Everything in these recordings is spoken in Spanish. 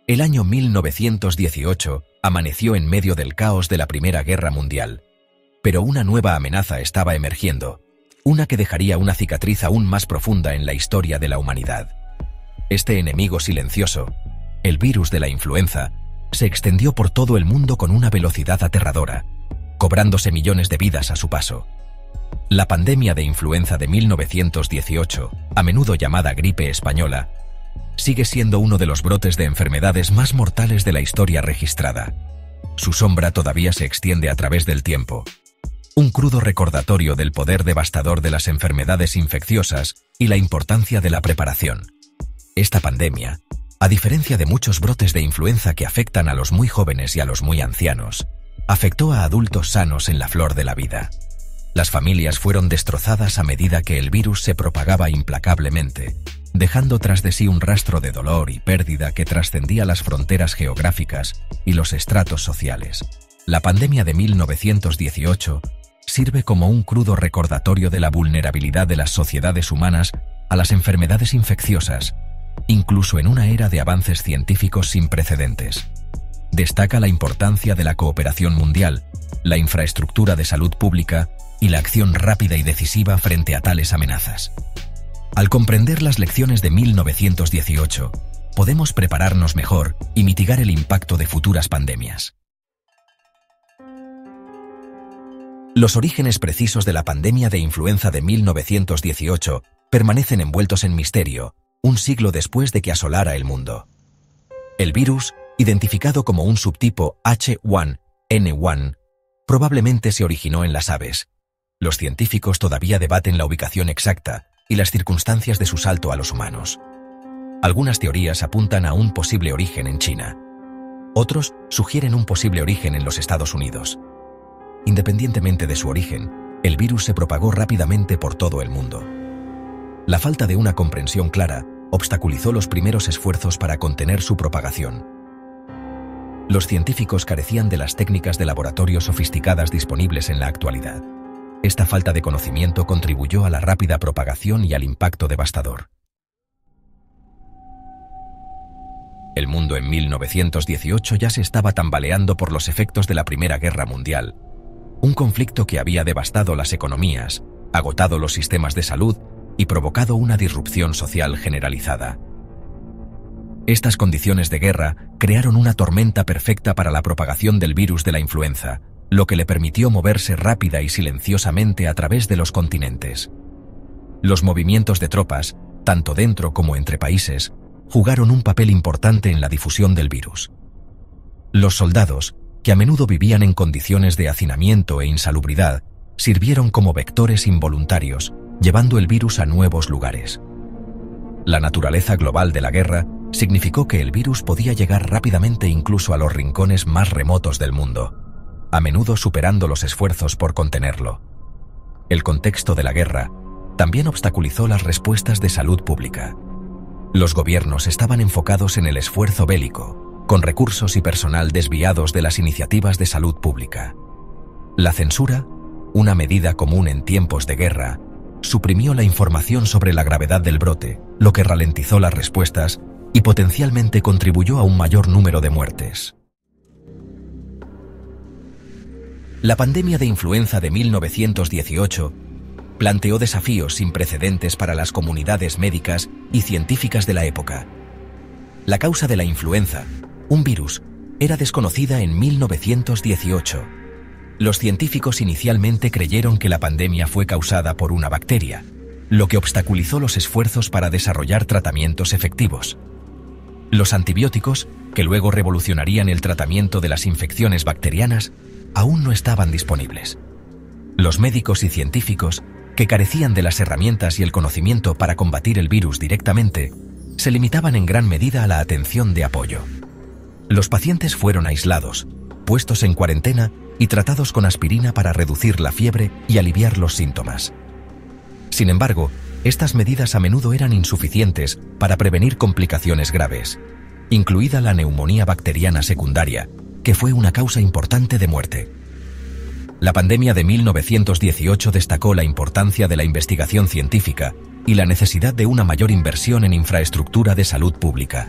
El año 1918 amaneció en medio del caos de la Primera Guerra Mundial, pero una nueva amenaza estaba emergiendo, una que dejaría una cicatriz aún más profunda en la historia de la humanidad. Este enemigo silencioso, el virus de la influenza, se extendió por todo el mundo con una velocidad aterradora, cobrándose millones de vidas a su paso. La pandemia de influenza de 1918, a menudo llamada gripe española, sigue siendo uno de los brotes de enfermedades más mortales de la historia registrada. Su sombra todavía se extiende a través del tiempo. Un crudo recordatorio del poder devastador de las enfermedades infecciosas y la importancia de la preparación. Esta pandemia, a diferencia de muchos brotes de influenza que afectan a los muy jóvenes y a los muy ancianos, afectó a adultos sanos en la flor de la vida. Las familias fueron destrozadas a medida que el virus se propagaba implacablemente, dejando tras de sí un rastro de dolor y pérdida que trascendía las fronteras geográficas y los estratos sociales. La pandemia de 1918 sirve como un crudo recordatorio de la vulnerabilidad de las sociedades humanas a las enfermedades infecciosas, incluso en una era de avances científicos sin precedentes. Destaca la importancia de la cooperación mundial, la infraestructura de salud pública y la acción rápida y decisiva frente a tales amenazas. Al comprender las lecciones de 1918, podemos prepararnos mejor y mitigar el impacto de futuras pandemias. Los orígenes precisos de la pandemia de influenza de 1918 permanecen envueltos en misterio, un siglo después de que asolara el mundo. El virus, identificado como un subtipo H1N1, probablemente se originó en las aves. Los científicos todavía debaten la ubicación exacta y las circunstancias de su salto a los humanos. Algunas teorías apuntan a un posible origen en China. Otros sugieren un posible origen en los Estados Unidos. Independientemente de su origen, el virus se propagó rápidamente por todo el mundo. La falta de una comprensión clara obstaculizó los primeros esfuerzos para contener su propagación. Los científicos carecían de las técnicas de laboratorio sofisticadas disponibles en la actualidad. Esta falta de conocimiento contribuyó a la rápida propagación y al impacto devastador. El mundo en 1918 ya se estaba tambaleando por los efectos de la Primera Guerra Mundial, un conflicto que había devastado las economías, agotado los sistemas de salud y provocado una disrupción social generalizada. Estas condiciones de guerra crearon una tormenta perfecta para la propagación del virus de la influenza, lo que le permitió moverse rápida y silenciosamente a través de los continentes. Los movimientos de tropas, tanto dentro como entre países, jugaron un papel importante en la difusión del virus. Los soldados, que a menudo vivían en condiciones de hacinamiento e insalubridad, sirvieron como vectores involuntarios, llevando el virus a nuevos lugares. La naturaleza global de la guerra significó que el virus podía llegar rápidamente incluso a los rincones más remotos del mundo, a menudo superando los esfuerzos por contenerlo. El contexto de la guerra también obstaculizó las respuestas de salud pública. Los gobiernos estaban enfocados en el esfuerzo bélico, con recursos y personal desviados de las iniciativas de salud pública. La censura, una medida común en tiempos de guerra, suprimió la información sobre la gravedad del brote, lo que ralentizó las respuestas y potencialmente contribuyó a un mayor número de muertes. La pandemia de influenza de 1918 planteó desafíos sin precedentes para las comunidades médicas y científicas de la época. La causa de la influenza, un virus, era desconocida en 1918. Los científicos inicialmente creyeron que la pandemia fue causada por una bacteria, lo que obstaculizó los esfuerzos para desarrollar tratamientos efectivos. Los antibióticos, que luego revolucionarían el tratamiento de las infecciones bacterianas, aún no estaban disponibles. Los médicos y científicos, que carecían de las herramientas y el conocimiento para combatir el virus directamente, se limitaban en gran medida a la atención de apoyo. Los pacientes fueron aislados, puestos en cuarentena y tratados con aspirina para reducir la fiebre y aliviar los síntomas. Sin embargo, estas medidas a menudo eran insuficientes para prevenir complicaciones graves, incluida la neumonía bacteriana secundaria, que fue una causa importante de muerte. La pandemia de 1918 destacó la importancia de la investigación científica y la necesidad de una mayor inversión en infraestructura de salud pública.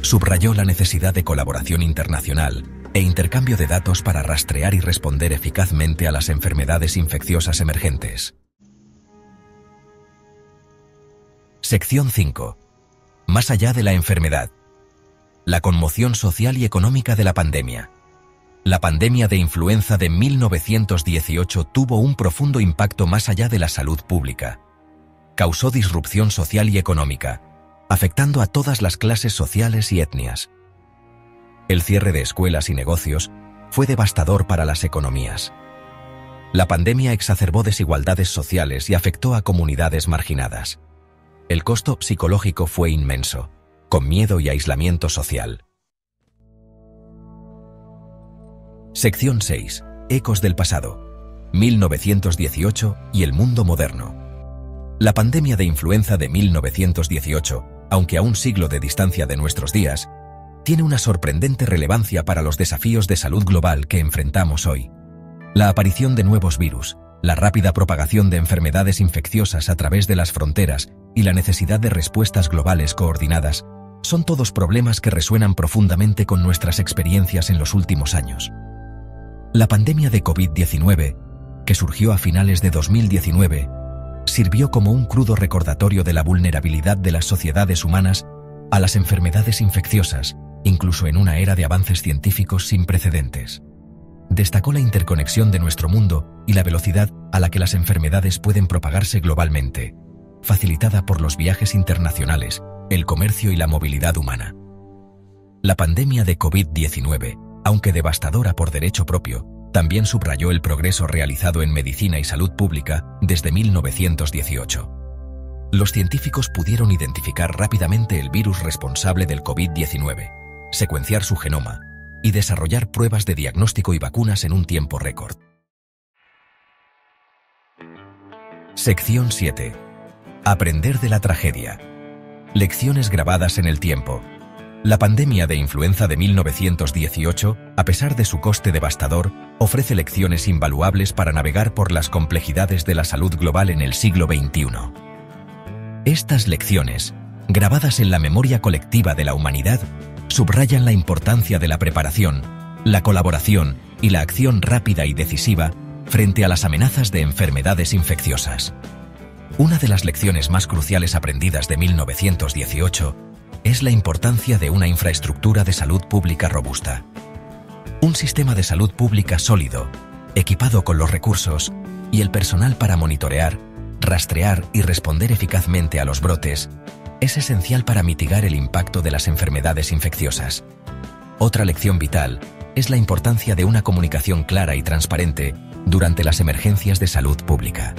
Subrayó la necesidad de colaboración internacional e intercambio de datos para rastrear y responder eficazmente a las enfermedades infecciosas emergentes. Sección 5. Más allá de la enfermedad. La conmoción social y económica de la pandemia. La pandemia de influenza de 1918 tuvo un profundo impacto más allá de la salud pública. Causó disrupción social y económica, afectando a todas las clases sociales y etnias. El cierre de escuelas y negocios fue devastador para las economías. La pandemia exacerbó desigualdades sociales y afectó a comunidades marginadas. El costo psicológico fue inmenso, con miedo y aislamiento social. Sección 6. Ecos del pasado. 1918 y el mundo moderno. La pandemia de influenza de 1918, aunque a un siglo de distancia de nuestros días, tiene una sorprendente relevancia para los desafíos de salud global que enfrentamos hoy. La aparición de nuevos virus, la rápida propagación de enfermedades infecciosas a través de las fronteras y la necesidad de respuestas globales coordinadas son todos problemas que resuenan profundamente con nuestras experiencias en los últimos años. La pandemia de COVID-19, que surgió a finales de 2019, sirvió como un crudo recordatorio de la vulnerabilidad de las sociedades humanas a las enfermedades infecciosas, incluso en una era de avances científicos sin precedentes. Destacó la interconexión de nuestro mundo y la velocidad a la que las enfermedades pueden propagarse globalmente, facilitada por los viajes internacionales, el comercio y la movilidad humana. La pandemia de COVID-19, aunque devastadora por derecho propio, también subrayó el progreso realizado en medicina y salud pública desde 1918. Los científicos pudieron identificar rápidamente el virus responsable del COVID-19, secuenciar su genoma y desarrollar pruebas de diagnóstico y vacunas en un tiempo récord. Sección 7. Aprender de la tragedia. Lecciones grabadas en el tiempo. La pandemia de influenza de 1918, a pesar de su coste devastador, ofrece lecciones invaluables para navegar por las complejidades de la salud global en el siglo XXI. Estas lecciones, grabadas en la memoria colectiva de la humanidad, subrayan la importancia de la preparación, la colaboración y la acción rápida y decisiva frente a las amenazas de enfermedades infecciosas. Una de las lecciones más cruciales aprendidas de 1918 es la importancia de una infraestructura de salud pública robusta. Un sistema de salud pública sólido, equipado con los recursos y el personal para monitorear, rastrear y responder eficazmente a los brotes, es esencial para mitigar el impacto de las enfermedades infecciosas. Otra lección vital es la importancia de una comunicación clara y transparente durante las emergencias de salud pública.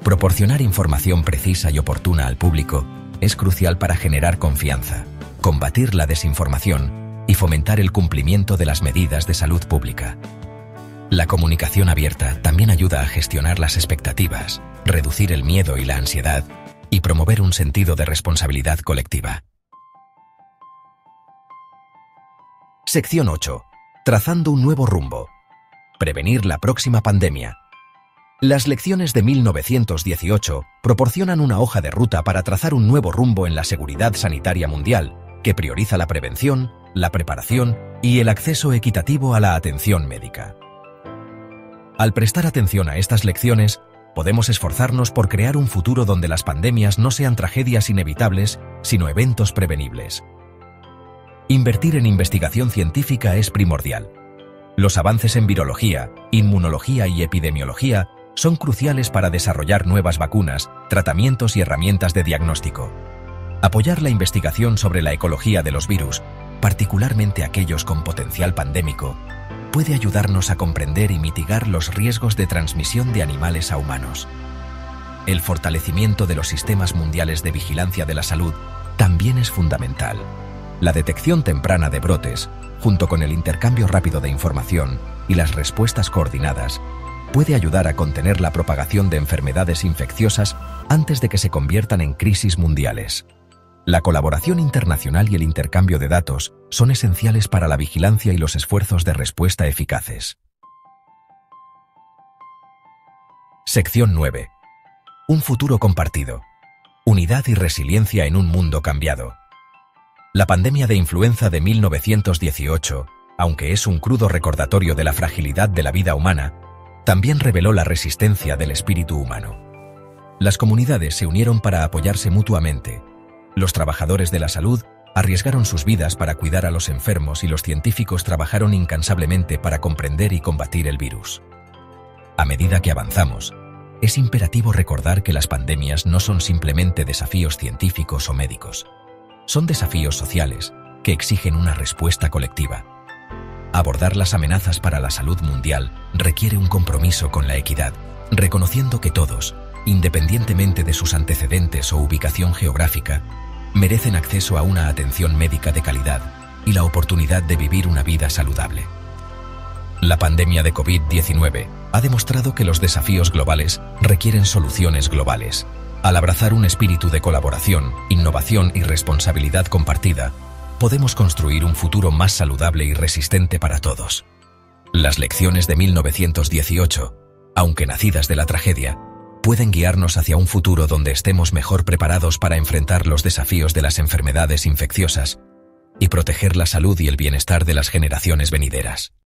Proporcionar información precisa y oportuna al público es crucial para generar confianza, combatir la desinformación y fomentar el cumplimiento de las medidas de salud pública. La comunicación abierta también ayuda a gestionar las expectativas, reducir el miedo y la ansiedad y promover un sentido de responsabilidad colectiva. Sección 8. Trazando un nuevo rumbo. Prevenir la próxima pandemia. Las lecciones de 1918 proporcionan una hoja de ruta para trazar un nuevo rumbo en la seguridad sanitaria mundial, que prioriza la prevención, la preparación y el acceso equitativo a la atención médica. Al prestar atención a estas lecciones, podemos esforzarnos por crear un futuro donde las pandemias no sean tragedias inevitables, sino eventos prevenibles. Invertir en investigación científica es primordial. Los avances en virología, inmunología y epidemiología son cruciales para desarrollar nuevas vacunas, tratamientos y herramientas de diagnóstico. Apoyar la investigación sobre la ecología de los virus, particularmente aquellos con potencial pandémico, puede ayudarnos a comprender y mitigar los riesgos de transmisión de animales a humanos. El fortalecimiento de los sistemas mundiales de vigilancia de la salud también es fundamental. La detección temprana de brotes, junto con el intercambio rápido de información y las respuestas coordinadas, puede ayudar a contener la propagación de enfermedades infecciosas antes de que se conviertan en crisis mundiales. La colaboración internacional y el intercambio de datos son esenciales para la vigilancia y los esfuerzos de respuesta eficaces. Sección 9. Un futuro compartido. Unidad y resiliencia en un mundo cambiado. La pandemia de influenza de 1918, aunque es un crudo recordatorio de la fragilidad de la vida humana, también reveló la resistencia del espíritu humano. Las comunidades se unieron para apoyarse mutuamente. Los trabajadores de la salud arriesgaron sus vidas para cuidar a los enfermos y los científicos trabajaron incansablemente para comprender y combatir el virus. A medida que avanzamos, es imperativo recordar que las pandemias no son simplemente desafíos científicos o médicos. Son desafíos sociales que exigen una respuesta colectiva. Abordar las amenazas para la salud mundial requiere un compromiso con la equidad, reconociendo que todos, independientemente de sus antecedentes o ubicación geográfica, merecen acceso a una atención médica de calidad y la oportunidad de vivir una vida saludable. La pandemia de COVID-19 ha demostrado que los desafíos globales requieren soluciones globales. Al abrazar un espíritu de colaboración, innovación y responsabilidad compartida, podemos construir un futuro más saludable y resistente para todos. Las lecciones de 1918, aunque nacidas de la tragedia, pueden guiarnos hacia un futuro donde estemos mejor preparados para enfrentar los desafíos de las enfermedades infecciosas y proteger la salud y el bienestar de las generaciones venideras.